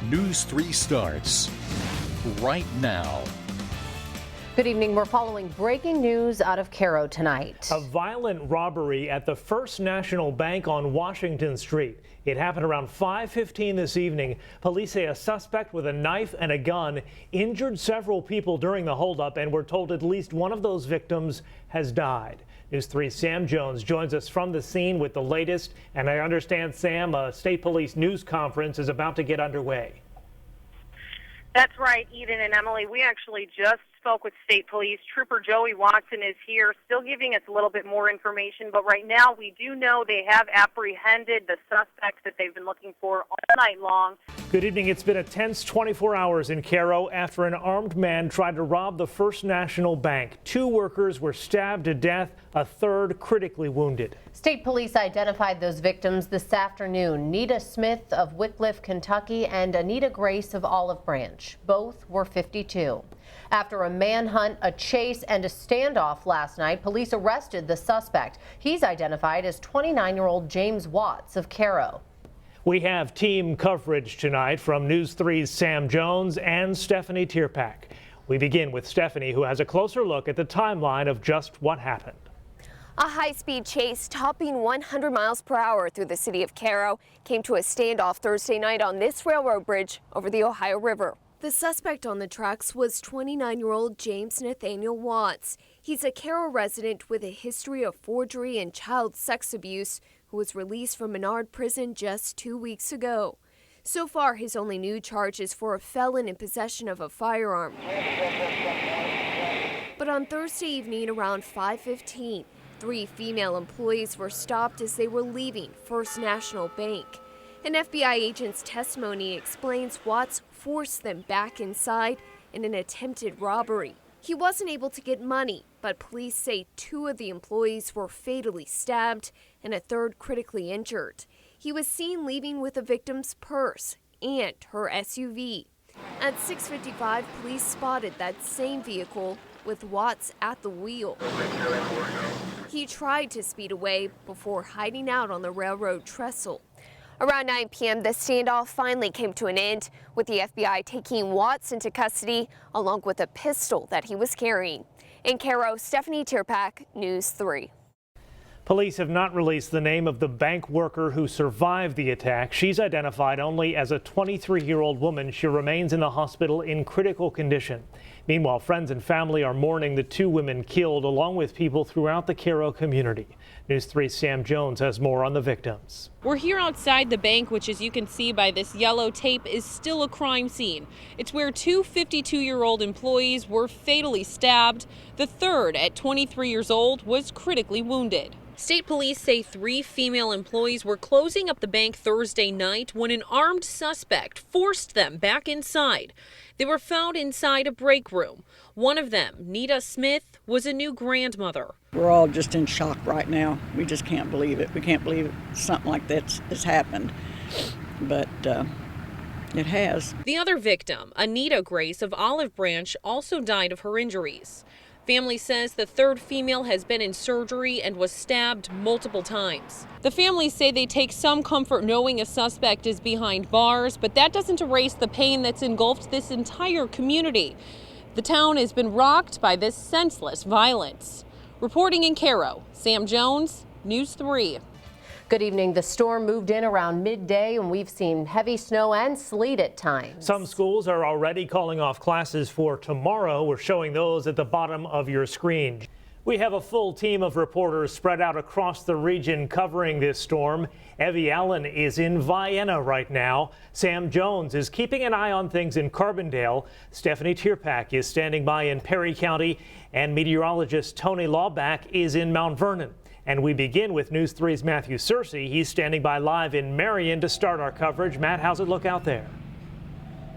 News 3 starts right now. Good evening. We're following breaking news out of Cairo tonight. A violent robbery at the First National Bank on Washington Street. It happened around 5:15 this evening. Police say a suspect with a knife and a gun injured several people during the holdup, and we're told at least one of those victims has died. News 3's Sam Jones joins us from the scene with the latest. And I understand, Sam, a state police news conference is about to get underway. That's right, Eden and Emily. We actually just spoke with state police. Trooper Joey Watson is here, still giving us a little bit more information. But right now, we do know they have apprehended the suspects that they've been looking for all night long. Good evening. It's been a tense 24 hours in Cairo after an armed man tried to rob the First National Bank. 2 workers were stabbed to death, a third critically wounded. State police identified those victims this afternoon. Nita Smith of Wickliffe, Kentucky, and Anita Grace of Olive Branch. Both were 52. After a manhunt, a chase, and a standoff last night, police arrested the suspect. He's identified as 29-year-old James Watts of Cairo. We have team coverage tonight from News 3's Sam Jones and Stephanie Tierpak. We begin with Stephanie, who has a closer look at the timeline of just what happened. A high-speed chase topping 100 miles per hour through the city of Cairo came to a standoff Thursday night on this railroad bridge over the Ohio River. The suspect on the tracks was 29-year-old James Nathaniel Watts. He's a Cairo resident with a history of forgery and child sex abuse who was released from Menard Prison just 2 weeks ago. So far, his only new charge is for a felon in possession of a firearm. But on Thursday evening around 5:15, 3 female employees were stopped as they were leaving First National Bank. An FBI agent's testimony explains Watts forced them back inside in an attempted robbery. He wasn't able to get money, but police say 2 of the employees were fatally stabbed and a third critically injured. He was seen leaving with the victim's purse and her SUV. At 6:55, police spotted that same vehicle with Watts at the wheel. He tried to speed away before hiding out on the railroad trestle. Around 9 p.m., the standoff finally came to an end, with the FBI taking Watts into custody along with a pistol that he was carrying. In Cairo, Stephanie Tierpak, News 3. Police have not released the name of the bank worker who survived the attack. She's identified only as a 23-year-old woman. She remains in the hospital in critical condition. Meanwhile, friends and family are mourning the 2 women killed, along with people throughout the Cairo community. News 3's Sam Jones has more on the victims. We're here outside the bank, which, as you can see by this yellow tape, is still a crime scene. It's where 2 52-year-old employees were fatally stabbed. The third, at 23 years old, was critically wounded. State police say 3 female employees were closing up the bank Thursday night when an armed suspect forced them back inside. They were found inside a break room. One of them, Nita Smith, was a new grandmother. We're all just in shock right now. We just can't believe it. We can't believe something like that has happened. But it has. The other victim, Anita Grace of Olive Branch, also died of her injuries. Family says the third female has been in surgery and was stabbed multiple times. The families say they take some comfort knowing a suspect is behind bars, but that doesn't erase the pain that's engulfed this entire community. The town has been rocked by this senseless violence. Reporting in Cairo, Sam Jones, News 3. Good evening. The storm moved in around midday, and we've seen heavy snow and sleet at times. Some schools are already calling off classes for tomorrow. We're showing those at the bottom of your screen. We have a full team of reporters spread out across the region covering this storm. Evie Allen is in Vienna right now. Sam Jones is keeping an eye on things in Carbondale. Stephanie Tierpak is standing by in Perry County, and meteorologist Tony Lawback is in Mount Vernon. And we begin with News 3's Matthew Searcy. He's standing by live in Marion to start our coverage. Matt, how's it look out there?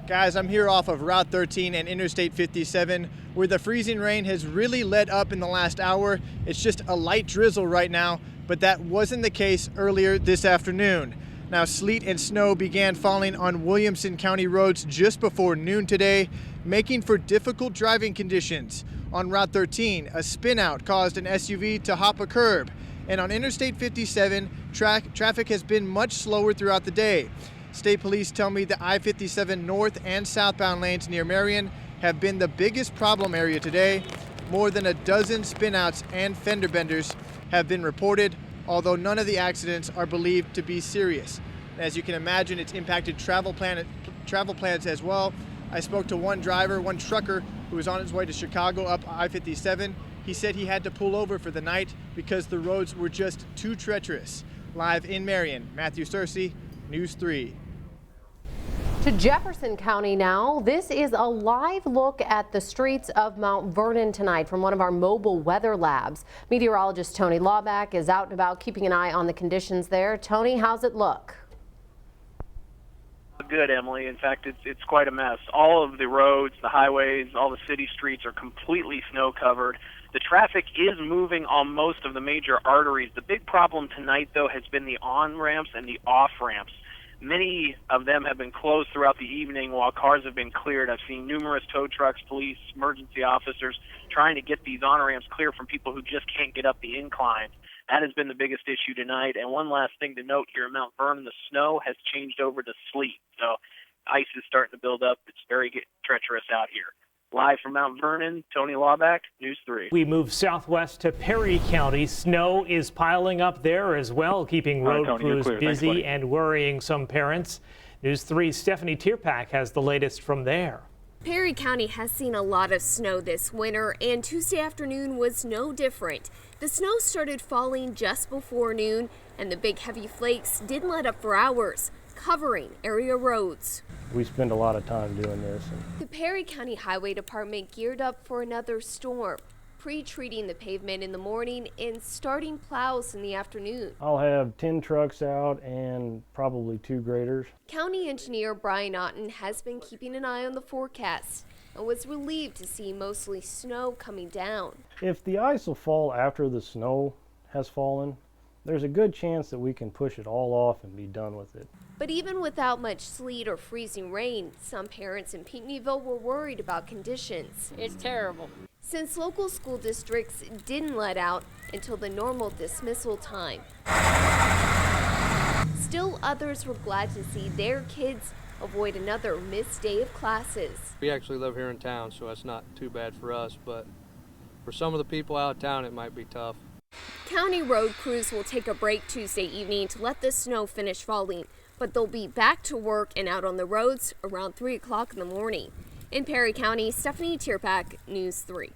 Guys, I'm here off of Route 13 and Interstate 57, where the freezing rain has really let up in the last hour. It's just a light drizzle right now, but that wasn't the case earlier this afternoon. Now, sleet and snow began falling on Williamson County roads just before noon today, making for difficult driving conditions. On Route 13, a spinout caused an SUV to hop a curb. And on Interstate 57, traffic has been much slower throughout the day. State police tell me the I-57 north and southbound lanes near Marion have been the biggest problem area today. More than a dozen spinouts and fender benders have been reported, although none of the accidents are believed to be serious. As you can imagine, it's impacted travel plans as well. I spoke to one trucker who was on his way to Chicago up I-57. He said he had to pull over for the night because the roads were just too treacherous. Live in Marion, Matthew Searcy, News 3. To Jefferson County now. This is a live look at the streets of Mount Vernon tonight from one of our mobile weather labs. Meteorologist Tony Lawback is out and about keeping an eye on the conditions there. Tony, how's it look? Good, Emily. In fact, it's quite a mess. All of the roads, the highways, all the city streets are completely snow covered. The traffic is moving on most of the major arteries. The big problem tonight, though, has been the on-ramps and the off-ramps. Many of them have been closed throughout the evening while cars have been cleared. I've seen numerous tow trucks, police, emergency officers trying to get these on-ramps clear from people who just can't get up the incline. That has been the biggest issue tonight. And one last thing to note here in Mount Vernon, the snow has changed over to sleet. So ice is starting to build up. It's very treacherous out here. Live from Mount Vernon, Tony Lawback, News 3. We move southwest to Perry County. Snow is piling up there as well, keeping road crews busy and worrying some parents. News 3's Stephanie Tierpak has the latest from there. Perry County has seen a lot of snow this winter, and Tuesday afternoon was no different. The snow started falling just before noon, and the big heavy flakes didn't let up for hours, covering area roads. We spend a lot of time doing this. The Perry County Highway Department geared up for another storm, pre-treating the pavement in the morning and starting plows in the afternoon. I'll have 10 trucks out and probably 2 graders. County Engineer Brian Otten has been keeping an eye on the forecast and was relieved to see mostly snow coming down. If the ice will fall after the snow has fallen, there's a good chance that we can push it all off and be done with it. But even without much sleet or freezing rain, some parents in Pinckneyville were worried about conditions. It's terrible. Since local school districts didn't let out until the normal dismissal time. Still, others were glad to see their kids avoid another missed day of classes. We actually live here in town, so that's not too bad for us, but for some of the people out of town, it might be tough. County road crews will take a break Tuesday evening to let the snow finish falling, but they'll be back to work and out on the roads around 3 o'clock in the morning. In Perry County, Stephanie Tierpak, News 3.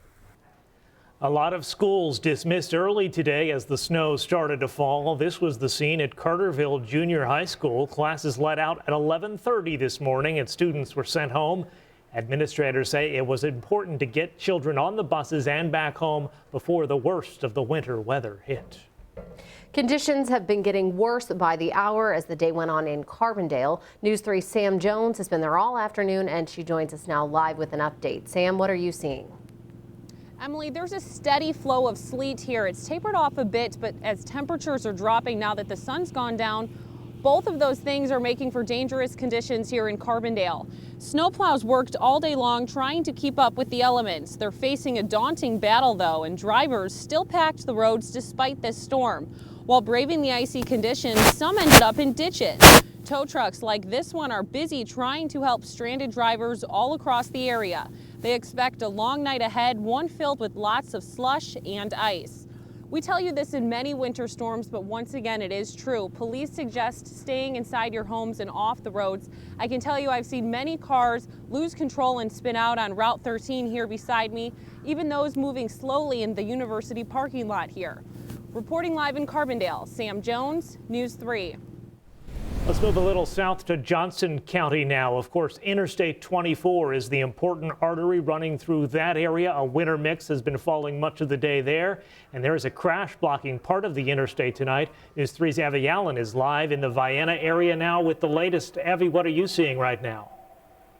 A lot of schools dismissed early today as the snow started to fall. This was the scene at Carterville Junior High School. Classes let out at 11:30 this morning and students were sent home. Administrators say it was important to get children on the buses and back home before the worst of the winter weather hit. Conditions have been getting worse by the hour as the day went on in Carbondale. News 3's Sam Jones has been there all afternoon and she joins us now live with an update. Sam, what are you seeing? Emily, there's a steady flow of sleet here. It's tapered off a bit, but as temperatures are dropping now that the sun's gone down, both of those things are making for dangerous conditions here in Carbondale. Snowplows worked all day long trying to keep up with the elements. They're facing a daunting battle though, and drivers still packed the roads despite this storm. While braving the icy conditions, some ended up in ditches. Tow trucks like this one are busy trying to help stranded drivers all across the area. They expect a long night ahead, one filled with lots of slush and ice. We tell you this in many winter storms, but once again, it is true. Police suggest staying inside your homes and off the roads. I can tell you I've seen many cars lose control and spin out on Route 13 here beside me, even those moving slowly in the university parking lot here. Reporting live in Carbondale, Sam Jones, News 3. Let's move a little south to Johnson County now. Of course, Interstate 24 is the important artery running through that area. A winter mix has been falling much of the day there, and there is a crash blocking part of the interstate tonight. News 3's Avi Allen is live in the Vienna area now with the latest. Avi, what are you seeing right now?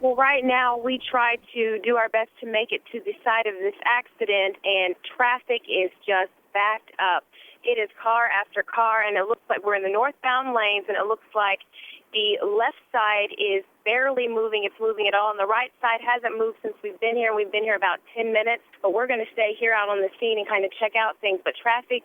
Well, right now we try to do our best to make it to the site of this accident, and traffic is just backed up. It is car after car, and it looks like we're in the northbound lanes, and it looks like the left side is barely moving. It's moving at all, and the right side hasn't moved since we've been here. We've been here about 10 minutes, but we're going to stay here out on the scene and kind of check out things. But traffic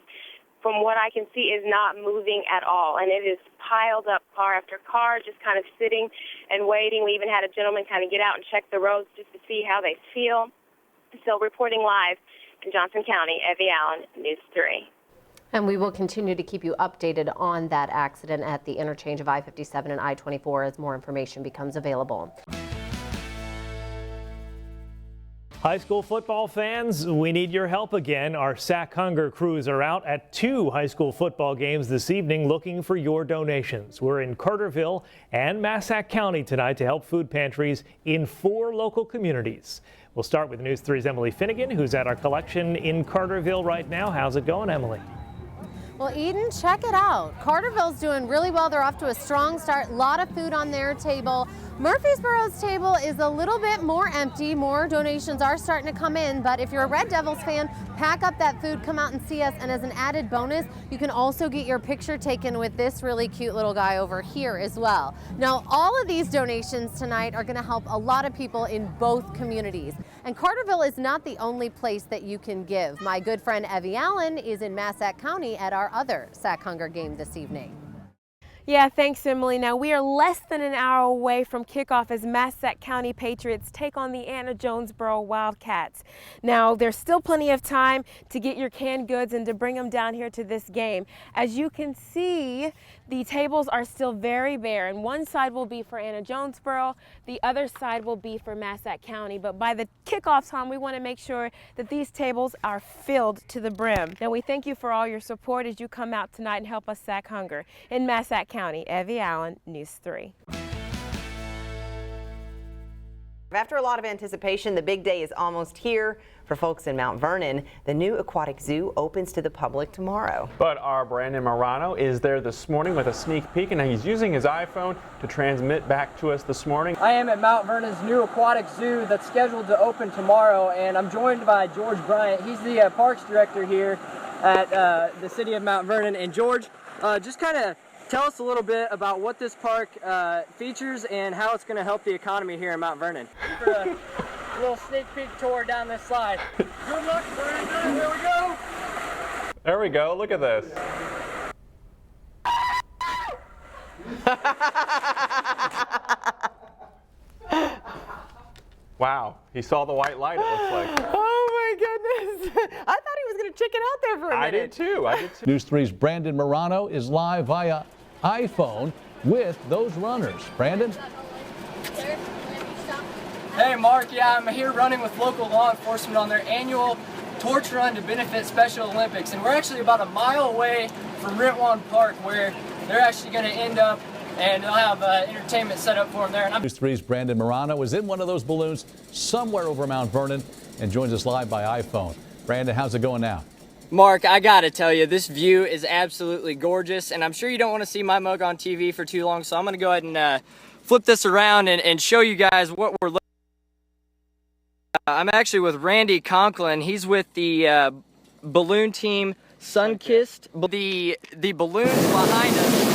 from what I can see, is not moving at all. And it is piled up car after car, just kind of sitting and waiting. We even had a gentleman kind of get out and check the roads just to see how they feel. So reporting live in Johnson County, Evie Allen, News 3. And we will continue to keep you updated on that accident at the interchange of I-57 and I-24 as more information becomes available. High school football fans, we need your help again. Our Sack Hunger crews are out at 2 high school football games this evening looking for your donations. We're in Carterville and Massac County tonight to help food pantries in 4 local communities. We'll start with News 3's Emily Finnegan, who's at our collection in Carterville right now. How's it going, Emily? Well, Eden, check it out. Carterville's doing really well. They're off to a strong start. A lot of food on their table. Murfreesboro's table is a little bit more empty. More donations are starting to come in, but if you're a Red Devils fan, pack up that food, come out and see us. And as an added bonus, you can also get your picture taken with this really cute little guy over here as well. Now, all of these donations tonight are going to help a lot of people in both communities. And Carterville is not the only place that you can give. My good friend Evie Allen is in Massac County at our other Sack Hunger game this evening. Yeah, thanks, Emily. Now, we are less than an hour away from kickoff as Massac County Patriots take on the Anna Jonesboro Wildcats. Now, there's still plenty of time to get your canned goods and to bring them down here to this game. As you can see, the tables are still very bare, and one side will be for Anna Jonesboro, the other side will be for Massac County. But by the kickoff time, we want to make sure that these tables are filled to the brim. Now, we thank you for all your support as you come out tonight and help us sack hunger. In Massac County, Evie Allen, News 3. After a lot of anticipation, the big day is almost here. For folks in Mount Vernon, the new aquatic zoo opens to the public tomorrow. But our Brandon Morano is there this morning with a sneak peek, and he's using his iPhone to transmit back to us this morning. I am at Mount Vernon's new aquatic zoo that's scheduled to open tomorrow, and I'm joined by George Bryant. He's the parks director here at the city of Mount Vernon. And George, just kind of tell us a little bit about what this park features and how it's going to help the economy here in Mount Vernon. For a little sneak peek tour down this slide. Good luck, Brandon. Here we go. There we go. Look at this. Wow. He saw the white light, it looks like. Oh my goodness. I thought he was going to chicken out there for a minute. I did too. News 3's Brandon Morano is live via iPhone with those runners. Brandon? Hey Mark, yeah, I'm here running with local law enforcement on their annual torch run to benefit Special Olympics, and we're actually about a mile away from Rentwan Park where they're actually going to end up, and they'll have entertainment set up for them there. And News 3's Brandon Morano is in one of those balloons somewhere over Mount Vernon and joins us live by iPhone. Brandon, how's it going now? Mark, I gotta tell you, this view is absolutely gorgeous, and I'm sure you don't want to see my mug on TV for too long, so I'm going to go ahead and flip this around and show you guys what we're looking at. I'm actually with Randy Conklin. He's with the balloon team Sunkissed. The balloons behind us.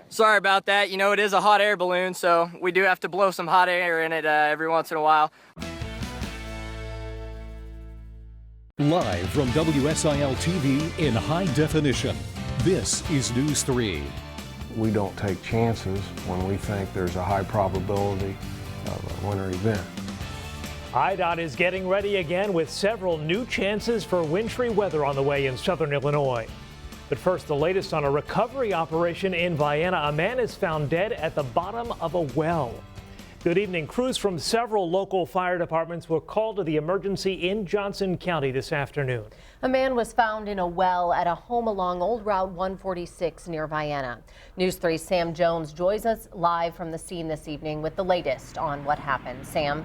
Sorry about that. You know, it is a hot air balloon, so we do have to blow some hot air in it every once in a while. Live from WSIL TV in high definition, this is News 3. We don't take chances when we think there's a high probability of a winter event. IDOT is getting ready again with several new chances for wintry weather on the way in southern Illinois. But first, the latest on a recovery operation in Vienna. A man is found dead at the bottom of a well. Good evening. Crews from several local fire departments were called to the emergency in Johnson County this afternoon. A man was found in a well at a home along Old Route 146 near Vienna. News 3's Sam Jones joins us live from the scene this evening with the latest on what happened. Sam?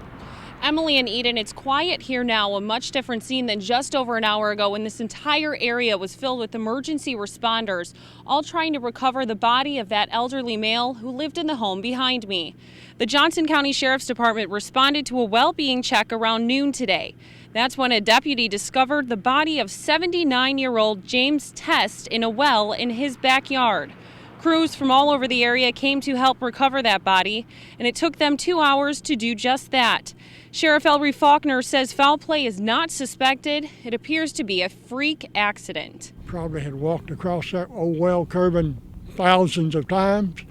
Emily and Eden, it's quiet here now, a much different scene than just over an hour ago when this entire area was filled with emergency responders, all trying to recover the body of that elderly male who lived in the home behind me. The Johnson County Sheriff's Department responded to a well-being check around noon today. That's when a deputy discovered the body of 79-year-old James Test in a well in his backyard. Crews from all over the area came to help recover that body, and it took them 2 hours to do just that. Sheriff Ellery Faulkner says foul play is not suspected. It appears to be a freak accident. Probably had walked across that old well curbing thousands of times,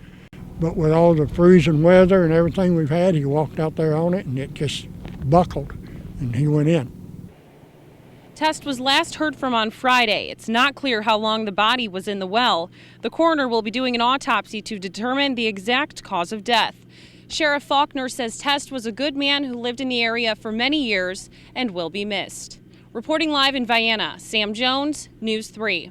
but with all the freezing weather and everything we've had, he walked out there on it and it just buckled and he went in. Test was last heard from on Friday. It's not clear how long the body was in the well. The coroner will be doing an autopsy to determine the exact cause of death. Sheriff Faulkner says Test was a good man who lived in the area for many years and will be missed. Reporting live in Vienna, Sam Jones, News 3.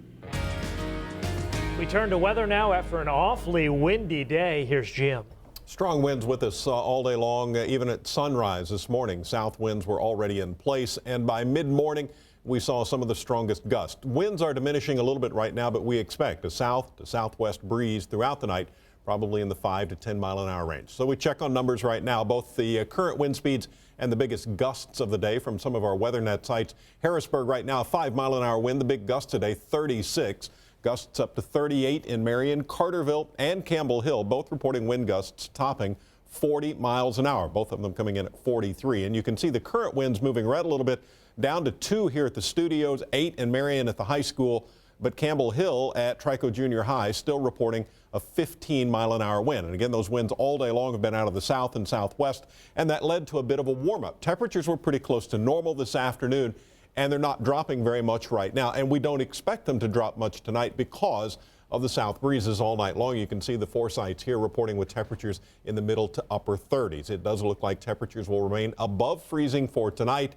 We turn to weather now after an awfully windy day. Here's Jim. Strong winds with us all day long, even at sunrise this morning. South winds were already in place, and by mid-morning, we saw some of the strongest gusts. Winds are diminishing a little bit right now, but we expect a south to southwest breeze throughout the night, probably in the 5 to 10 mile an hour range. So we check on numbers right now, both the current wind speeds and the biggest gusts of the day from some of our WeatherNet sites. Harrisburg right now, 5 mile an hour wind, the big gust today, 36. Gusts up to 38 in Marion, Carterville, and Campbell Hill, both reporting wind gusts topping 40 miles an hour, both of them coming in at 43. And you can see the current winds moving red a little bit, down to 2 here at the studios, 8 in Marion at the high school, but Campbell Hill at Trico Junior High still reporting a 15 mile an hour wind. And again, those winds all day long have been out of the south and southwest, and that led to a bit of a warm up. Temperatures were pretty close to normal this afternoon, and they're not dropping very much right now. And we don't expect them to drop much tonight because of the south breezes all night long. You can see the 4 sites here reporting with temperatures in the middle to upper 30s. It does look like temperatures will remain above freezing for tonight.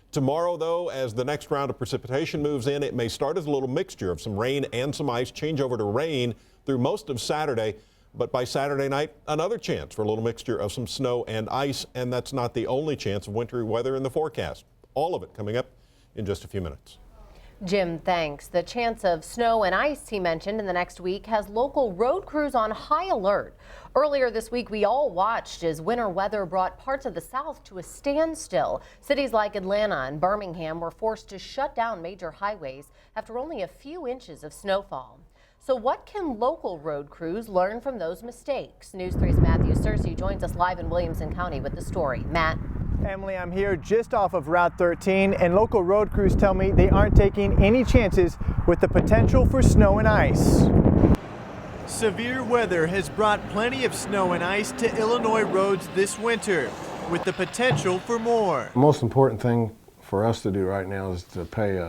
Tomorrow, though, as the next round of precipitation moves in, it may start as a little mixture of some rain and some ice, change over to rain through most of Saturday. But by Saturday night, another chance for a little mixture of some snow and ice. And that's not the only chance of wintry weather in the forecast. All of it coming up in just a few minutes. Jim, thanks. The chance of snow and ice he mentioned in the next week has local road crews on high alert. Earlier this week, we all watched as winter weather brought parts of the South to a standstill. Cities like Atlanta and Birmingham were forced to shut down major highways after only a few inches of snowfall. So what can local road crews learn from those mistakes? News 3's Matthew Searcy joins us live in Williamson County with the story. Matt. Emily, I'm here just off of Route 13, and local road crews tell me they aren't taking any chances with the potential for snow and ice. Severe weather has brought plenty of snow and ice to Illinois roads this winter, with the potential for more. The most important thing for us to do right now is to pay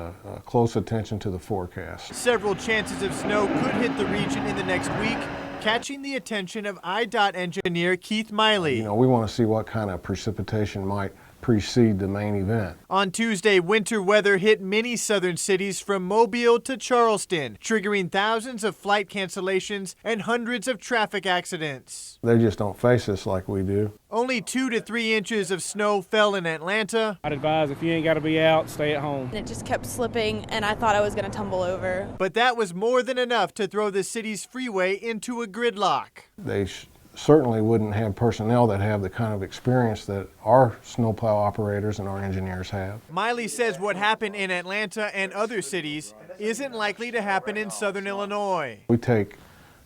close attention to the forecast. Several chances of snow could hit the region in the next week, catching the attention of IDOT engineer Keith Miley. You know, we want to see what kind of precipitation might precede the main event. On Tuesday, winter weather hit many southern cities from Mobile to Charleston, triggering thousands of flight cancellations and hundreds of traffic accidents. They just don't face us like we do. Only 2 to 3 inches of snow fell in Atlanta. I'd advise if you ain't got to be out, stay at home. It just kept slipping and I thought I was going to tumble over. But that was more than enough to throw the city's freeway into a gridlock. They certainly wouldn't have personnel that have the kind of experience that our snowplow operators and our engineers have. Miley says what happened in Atlanta and other cities isn't likely to happen in southern Illinois. We take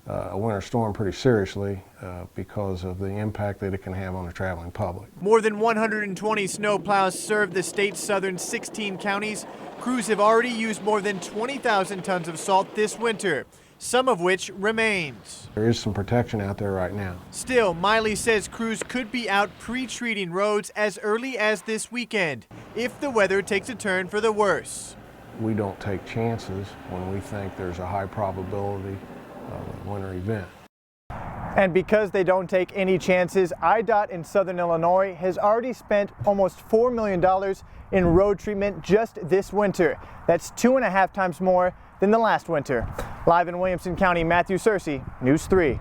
a winter storm pretty seriously because of the impact that it can have on the traveling public. More than 120 snowplows serve the state's southern 16 counties. Crews have already used more than 20,000 tons of salt this winter, some of which remains. There is some protection out there right now. Still, Miley says crews could be out pre-treating roads as early as this weekend if the weather takes a turn for the worse. We don't take chances when we think there's a high probability of a winter event. And because they don't take any chances, IDOT in southern Illinois has already spent almost $4 million in road treatment just this winter. That's 2.5 times more than the last winter. Live in Williamson County, Matthew Searcy, News 3.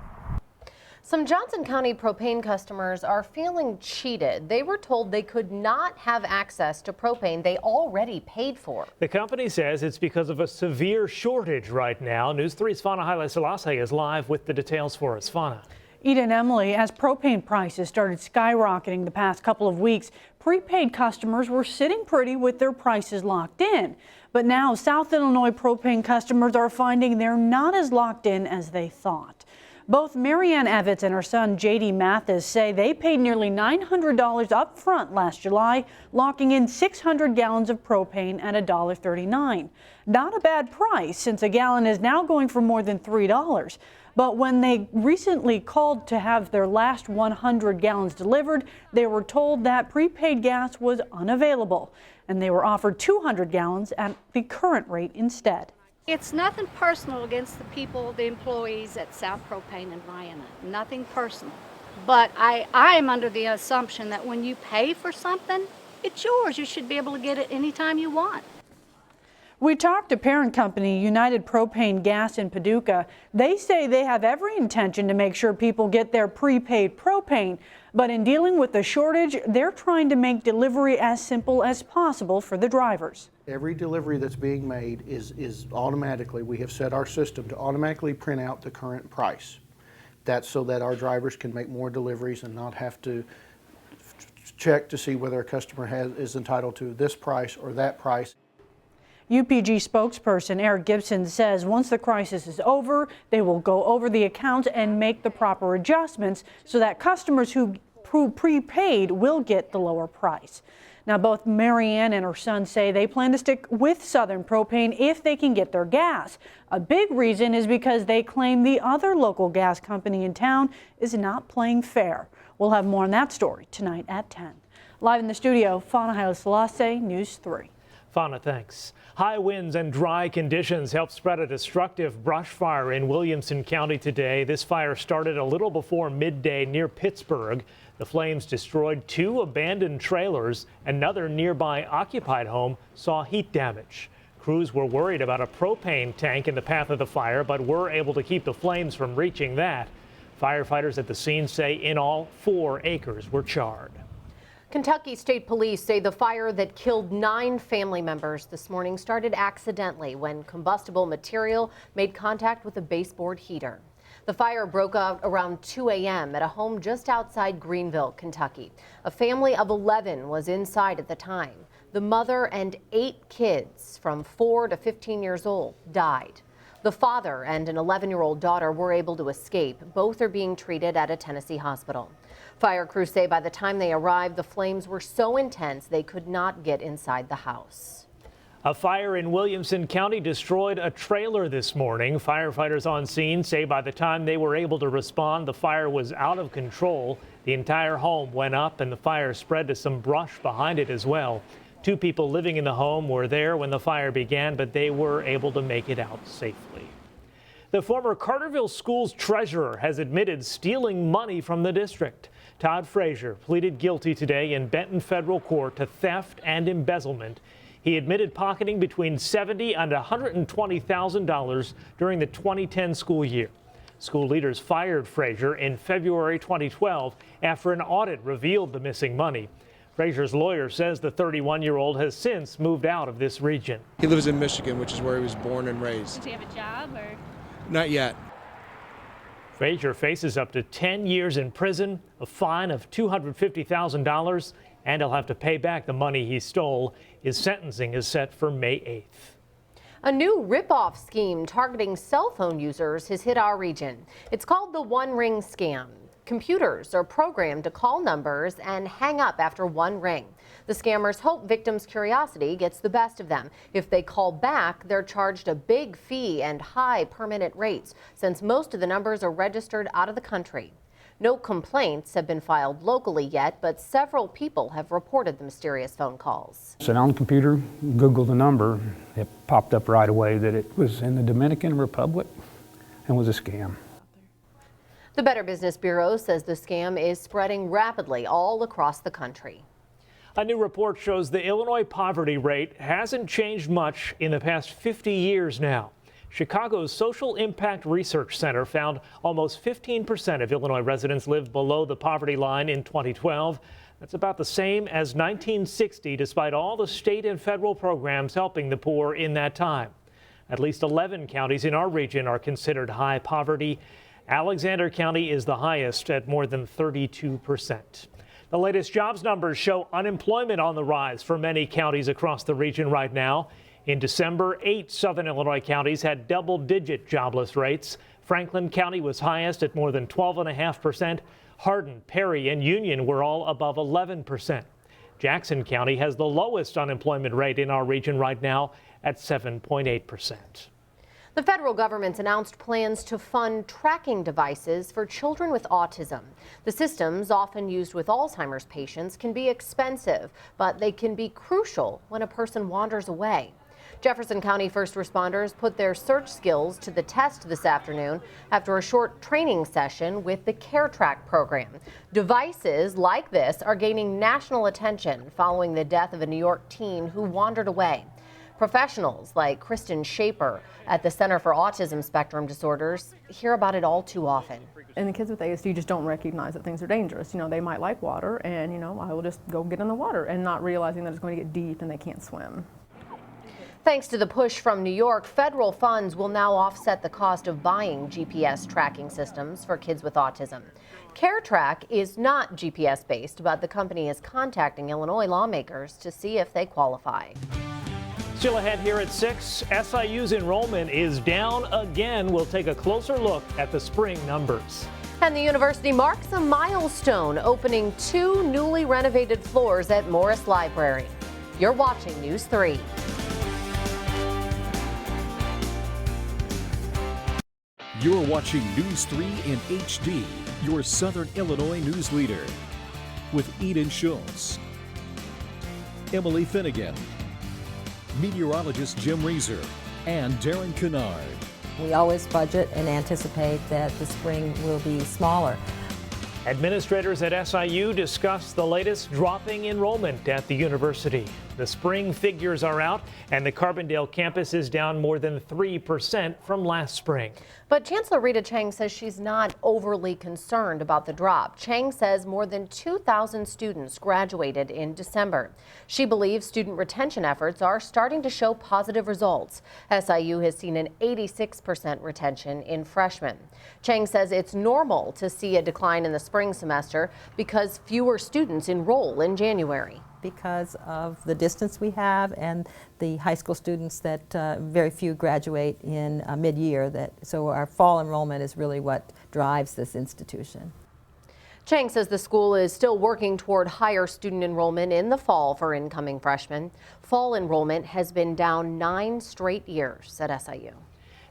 Some Johnson County propane customers are feeling cheated. They were told they could not have access to propane they already paid for. The company says it's because of a severe shortage right now. News 3's Fana Haile-Selassie is live with the details for us. Fana. Ida and Emily, as propane prices started skyrocketing the past couple of weeks, prepaid customers were sitting pretty with their prices locked in. But now South Illinois propane customers are finding they're not as locked in as they thought. Both Marianne Evitz and her son J.D. Mathis say they paid nearly $900 up front last July, locking in 600 gallons of propane at $1.39. Not a bad price, since a gallon is now going for more than $3. But when they recently called to have their last 100 gallons delivered, they were told that prepaid gas was unavailable, and they were offered 200 gallons at the current rate instead. It's nothing personal against the people, the employees at South Propane in Vienna. Nothing personal. But I am under the assumption that when you pay for something, it's yours. You should be able to get it anytime you want. We talked to parent company United Propane Gas in Paducah. They say they have every intention to make sure people get their prepaid propane. But in dealing with the shortage, they're trying to make delivery as simple as possible for the drivers. Every delivery that's being made is automatically, we have set our system to automatically print out the current price. That's so that our drivers can make more deliveries and not have to check to see whether a customer is entitled to this price or that price. UPG spokesperson Eric Gibson says once the crisis is over, they will go over the accounts and make the proper adjustments so that customers who prepaid will get the lower price. Now, both Marianne and her son say they plan to stick with Southern Propane if they can get their gas. A big reason is because they claim the other local gas company in town is not playing fair. We'll have more on that story tonight at 10. Live in the studio, Fauna Haile-Selassie, News 3. Fauna, thanks. High winds and dry conditions helped spread a destructive brush fire in Williamson County today. This fire started a little before midday near Pittsburgh. The flames destroyed 2 abandoned trailers. Another nearby occupied home saw heat damage. Crews were worried about a propane tank in the path of the fire, but were able to keep the flames from reaching that. Firefighters at the scene say in all 4 acres were charred. Kentucky State Police say the fire that killed 9 family members this morning started accidentally when combustible material made contact with a baseboard heater. The fire broke out around 2 a.m. at a home just outside Greenville, Kentucky. A family of 11 was inside at the time. The mother and 8 kids from 4 to 15 years old died. The father and an 11-year-old daughter were able to escape. Both are being treated at a Tennessee hospital. Fire crews say by the time they arrived, the flames were so intense they could not get inside the house. A fire in Williamson County destroyed a trailer this morning. Firefighters on scene say by the time they were able to respond, the fire was out of control. The entire home went up and the fire spread to some brush behind it as well. 2 people living in the home were there when the fire began, but they were able to make it out safely. The former Carterville School's treasurer has admitted stealing money from the district. Todd Frazier pleaded guilty today in Benton federal court to theft and embezzlement. He admitted pocketing between $70,000 and $120,000 during the 2010 school year. School leaders fired Frazier in February 2012 after an audit revealed the missing money. Frazier's lawyer says the 31-year-old has since moved out of this region. He lives in Michigan, which is where he was born and raised. Does he have a job or? Not yet. Frazier faces up to 10 years in prison, a fine of $250,000, and he'll have to pay back the money he stole. His sentencing is set for May 8th. A new rip-off scheme targeting cell phone users has hit our region. It's called the One Ring scam. Computers are programmed to call numbers and hang up after 1 ring. The scammers hope victims' curiosity gets the best of them. If they call back, they're charged a big fee and high per minute rates, since most of the numbers are registered out of the country. No complaints have been filed locally yet, but several people have reported the mysterious phone calls. Sit on the computer, Google the number. It popped up right away that it was in the Dominican Republic and was a scam. The Better Business Bureau says the scam is spreading rapidly all across the country. A new report shows the Illinois poverty rate hasn't changed much in the past 50 years now. Chicago's Social Impact Research Center found almost 15% of Illinois residents lived below the poverty line in 2012. That's about the same as 1960, despite all the state and federal programs helping the poor in that time. At least 11 counties in our region are considered high poverty. Alexander County is the highest at more than 32%. The latest jobs numbers show unemployment on the rise for many counties across the region right now. In December, 8 southern Illinois counties had double-digit jobless rates. Franklin County was highest at more than 12.5%. Hardin, Perry, and Union were all above 11%. Jackson County has the lowest unemployment rate in our region right now at 7.8%. The federal government's announced plans to fund tracking devices for children with autism. The systems, often used with Alzheimer's patients, can be expensive, but they can be crucial when a person wanders away. Jefferson County first responders put their search skills to the test this afternoon after a short training session with the CareTrack program. Devices like this are gaining national attention following the death of a New York teen who wandered away. Professionals like Kristen Shaper at the Center for Autism Spectrum Disorders hear about it all too often. And the kids with ASD just don't recognize that things are dangerous. You know, they might like water and, I will just go get in the water and not realizing that it's going to get deep and they can't swim. Thanks to the push from New York, federal funds will now offset the cost of buying GPS tracking systems for kids with autism. CareTrack is not GPS based, but the company is contacting Illinois lawmakers to see if they qualify. Still ahead here at 6, SIU's enrollment is down again. We'll take a closer look at the spring numbers. And the university marks a milestone, opening 2 newly renovated floors at Morris Library. You're watching News 3. You're watching News 3 in HD, your Southern Illinois news leader. With Eden Schultz, Emily Finnegan, meteorologist Jim Reeser, and Darren Kennard. We always budget and anticipate that the spring will be smaller. Administrators at SIU discuss the latest dropping enrollment at the university. The spring figures are out, and the Carbondale campus is down more than 3% from last spring. But Chancellor Rita Chang says she's not overly concerned about the drop. Chang says more than 2,000 students graduated in December. She believes student retention efforts are starting to show positive results. SIU has seen an 86% retention in freshmen. Chang says it's normal to see a decline in the spring semester because fewer students enroll in January. Because of the distance we have and the high school students that very few graduate in mid-year. So our fall enrollment is really what drives this institution. Chang says the school is still working toward higher student enrollment in the fall for incoming freshmen. Fall enrollment has been down 9 straight years at SIU.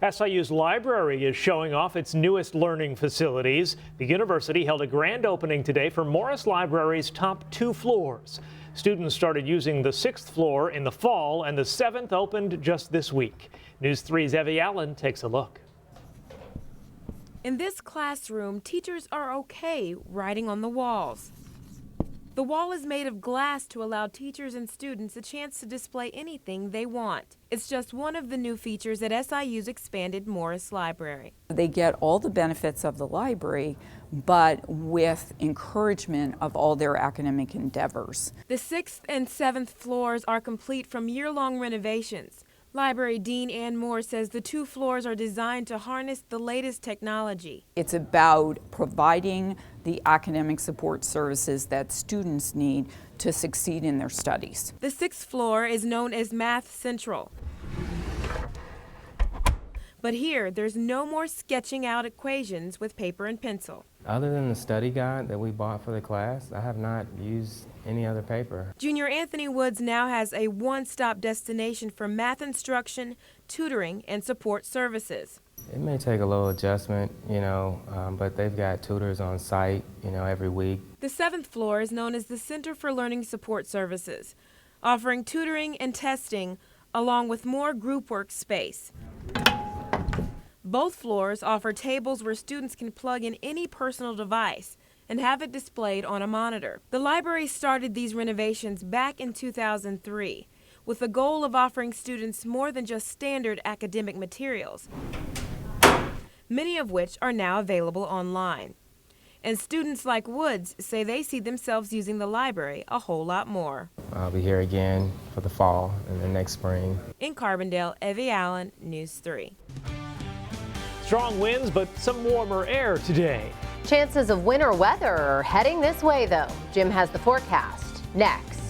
SIU's library is showing off its newest learning facilities. The university held a grand opening today for Morris Library's top 2 floors. Students started using the 6th floor in the fall, and the 7th opened just this week. News 3's Evie Allen takes a look. In this classroom, teachers are okay writing on the walls. The wall is made of glass to allow teachers and students a chance to display anything they want. It's just one of the new features at SIU's expanded Morris Library. They get all the benefits of the library, but with encouragement of all their academic endeavors. The 6th and 7th floors are complete from year-long renovations. Library Dean Ann Moore says the 2 floors are designed to harness the latest technology. It's about providing the academic support services that students need to succeed in their studies. The 6th floor is known as Math Central. But here, there's no more sketching out equations with paper and pencil. Other than the study guide that we bought for the class, I have not used any other paper. Junior Anthony Woods now has a one-stop destination for math instruction, tutoring, and support services. It may take a little adjustment, but they've got tutors on site, every week. The 7th floor is known as the Center for Learning Support Services, offering tutoring and testing along with more group work space. Both floors offer tables where students can plug in any personal device and have it displayed on a monitor. The library started these renovations back in 2003 with the goal of offering students more than just standard academic materials, many of which are now available online. And students like Woods say they see themselves using the library a whole lot more. I'll be here again for the fall and the next spring. In Carbondale, Evie Allen, News 3. Strong winds, but some warmer air today. Chances of winter weather are heading this way, though. Jim has the forecast next.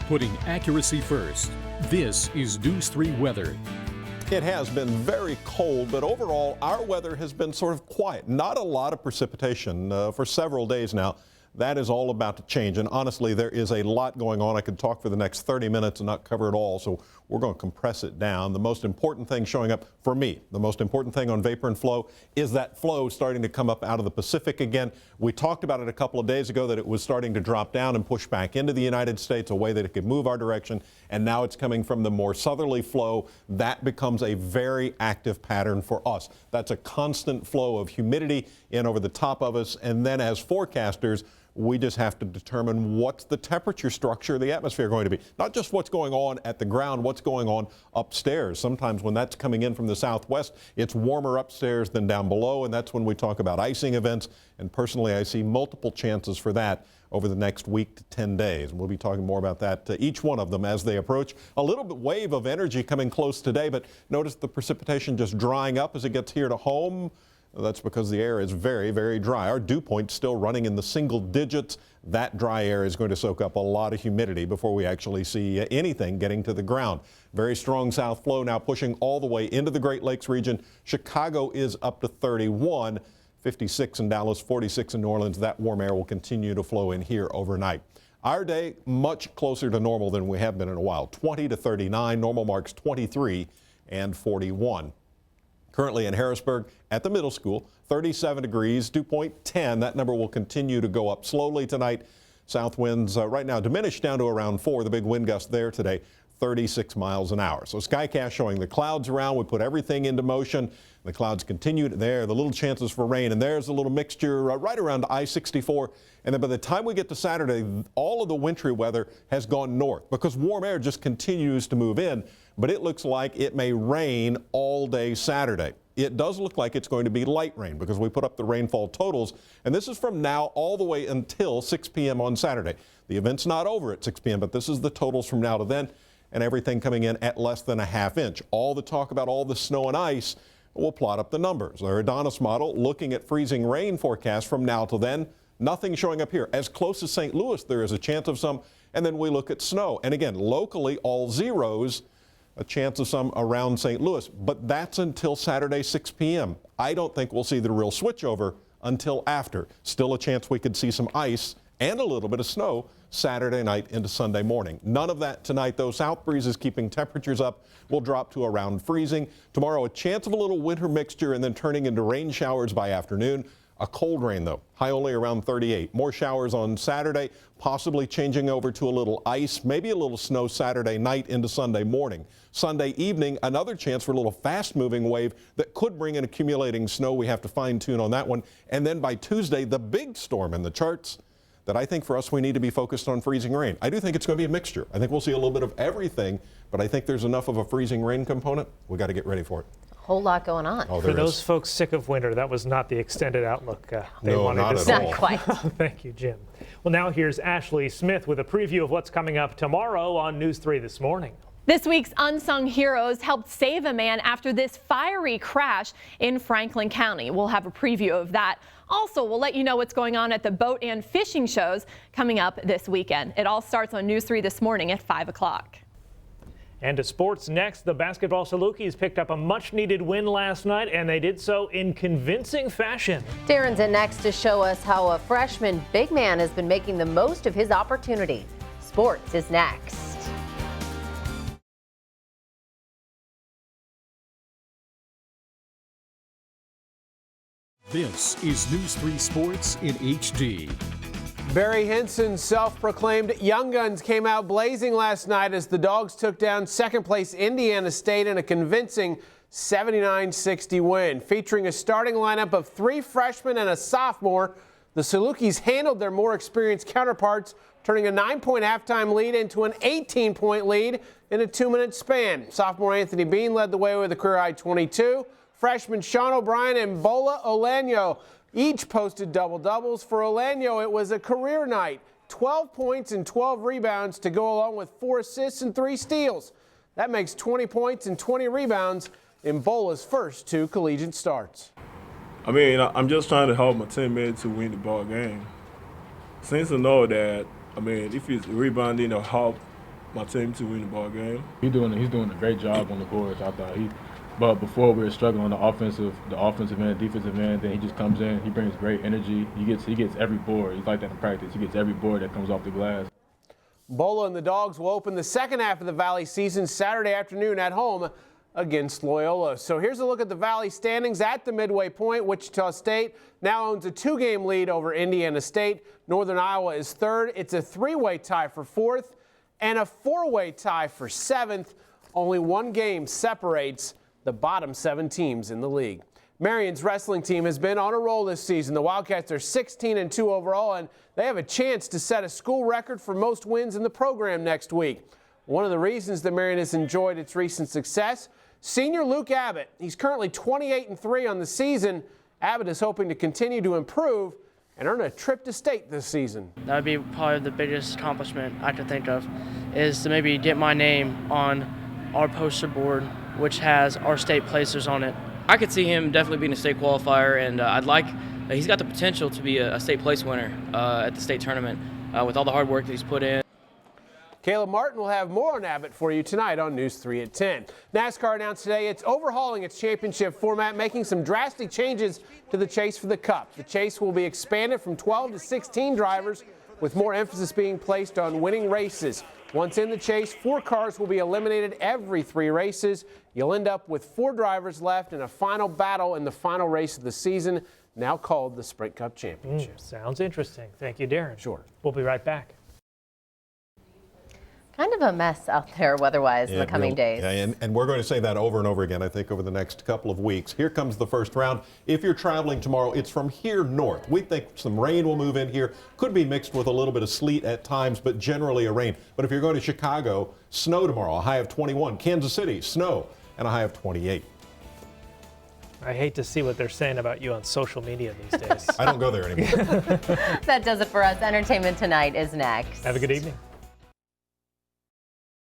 putting accuracy first. This is News 3 weather. It has been very cold, but overall our weather has been sort of quiet. Not a lot of precipitation for several days now. That is all about to change, and honestly there is a lot going on. I could talk for the next 30 minutes and not cover it all, so we're going to compress it down. The most important thing showing up for me, the most important thing on vapor and flow, is that flow starting to come up out of the Pacific again. We talked about it a couple of days ago that it was starting to drop down and push back into the United States, a way that it could move our direction, and now it's coming from the more southerly flow. That becomes a very active pattern for us. That's a constant flow of humidity in over the top of us, and then as forecasters, we just have to determine what's the temperature structure of the atmosphere going to be. Not just what's going on at the ground, what's going on upstairs. Sometimes when that's coming in from the southwest, it's warmer upstairs than down below, and that's when we talk about icing events. And personally, I see multiple chances for that over the next week to 10 days. We'll be talking more about that, each one of them as they approach. A little bit wave of energy coming close today, but notice the precipitation just drying up as it gets here to home. That's because the air is very, very dry. Our dew point's still running in the single digits. That dry air is going to soak up a lot of humidity before we actually see anything getting to the ground. Very strong south flow now pushing all the way into the Great Lakes region. Chicago is up to 31, 56 in Dallas, 46 in New Orleans. That warm air will continue to flow in here overnight. Our day much closer to normal than we have been in a while. 20 to 39, normal marks 23 and 41. Currently in Harrisburg at the middle school, 37 degrees, dew point 10. That number will continue to go up slowly tonight. South winds right now diminished down to around 4. The big wind gust there today, 36 miles an hour. So Skycast showing the clouds around. We put everything into motion. The clouds continued there, the little chances for rain, and there's a little mixture right around I-64. And then by the time we get to Saturday, all of the wintry weather has gone north because warm air just continues to move in. But it looks like it may rain all day Saturday. It does look like it's going to be light rain because we put up the rainfall totals, and this is from now all the way until 6 p.m. on Saturday. The event's not over at 6 p.m., but this is the totals from now to then, and everything coming in at less than a ½ inch. All the talk about all the snow and ice, we'll plot up the numbers. Our Adonis model looking at freezing rain forecast from now till then. Nothing showing up here. As close as St. Louis, there is a chance of some, and then we look at snow. And again, locally, all zeros. A chance of some around St. Louis, but that's until Saturday 6 p.m. I don't think we'll see the real switchover until after. Still a chance we could see some ice and a little bit of snow Saturday night into Sunday morning. None of that tonight, though. South breezes keeping temperatures up. Will drop to around freezing. Tomorrow, a chance of a little winter mixture and then turning into rain showers by afternoon. A cold rain, though, high only around 38. More showers on Saturday, possibly changing over to a little ice, maybe a little snow Saturday night into Sunday morning. Sunday evening, another chance for a little fast-moving wave that could bring in accumulating snow. We have to fine-tune on that one. And then by Tuesday, the big storm in the charts that I think for us we need to be focused on freezing rain. I do think it's going to be a mixture. I think we'll see a little bit of everything, but I think there's enough of a freezing rain component. We got to get ready for it. Whole lot going on. Oh, for those folks sick of winter, that was not the extended outlook they no, wanted not to at see. all. Not quite. Thank you, Jim. Well, now here's Ashley Smith with a preview of what's coming up tomorrow on News 3 This Morning. This week's Unsung Heroes helped save a man after this fiery crash in Franklin County. We'll have a preview of that. Also, we'll let you know what's going on at the boat and fishing shows coming up this weekend. It all starts on News 3 This Morning at 5 o'clock. And to sports next, the basketball Salukis picked up a much-needed win last night, and they did so in convincing fashion. Darren's in next to show us how a freshman big man has been making the most of his opportunity. Sports is next. This is News 3 Sports in HD. Barry Henson's self-proclaimed Young Guns came out blazing last night as the Dogs took down second-place Indiana State in a convincing 79-60 win. Featuring a starting lineup of 3 freshmen and a sophomore, the Salukis handled their more experienced counterparts, turning a 9-point halftime lead into an 18-point lead in a 2-minute span. Sophomore Anthony Bean led the way with a career-high 22. Freshmen Sean O'Brien and Bola Olanyo each posted double-doubles. For Olanyo, it was a career night. 12 points and 12 rebounds to go along with 4 assists and 3 steals. That makes 20 points and 20 rebounds in Bola's first 2 collegiate starts. I mean, I'm just trying to help my teammates to win the ball game. Since I know that, I mean, if it's rebounding or help, my team to win the ball game. He's doing a great job on the boards. I thought but before we were struggling on the offensive end, defensive end. Then he just comes in. He brings great energy. He gets every board. He's like that in practice. He gets every board that comes off the glass. Bolo and the Dogs will open the second half of the Valley season Saturday afternoon at home against Loyola. So here's a look at the Valley standings at the midway point. Wichita State now owns a 2-game lead over Indiana State. Northern Iowa is third. It's a 3-way tie for fourth and a 4-way tie for seventh. Only 1 game separates the bottom 7 teams in the league. Marion's wrestling team has been on a roll this season. The Wildcats are 16-2 overall, and they have a chance to set a school record for most wins in the program next week. One of the reasons that Marion has enjoyed its recent success, senior Luke Abbott. He's currently 28-3 on the season. Abbott is hoping to continue to improve and earn a trip to state this season. That would be probably the biggest accomplishment I could think of, is to maybe get my name on our poster board, which has our state placers on it. I could see him definitely being a state qualifier, and he's got the potential to be a state place winner at the state tournament with all the hard work that he's put in. Caleb Martin will have more on Abbott for you tonight on News 3 at 10. NASCAR announced today it's overhauling its championship format, making some drastic changes to the chase for the Cup. The chase will be expanded from 12 to 16 drivers, with more emphasis being placed on winning races. Once in the chase, 4 cars will be eliminated every 3 races. You'll end up with 4 drivers left in a final battle in the final race of the season, now called the Sprint Cup Championship. Sounds interesting. Thank you, Darren. Sure. We'll be right back. Kind of a mess out there weather-wise in the coming days. Yeah, and we're going to say that over and over again, I think, over the next couple of weeks. Here comes the first round. If you're traveling tomorrow, it's from here north. We think some rain will move in here. Could be mixed with a little bit of sleet at times, but generally a rain. But if you're going to Chicago, snow tomorrow, a high of 21. Kansas City, snow, and a high of 28. I hate to see what they're saying about you on social media these days. I don't go there anymore. That does it for us. Entertainment Tonight is next. Have a good evening.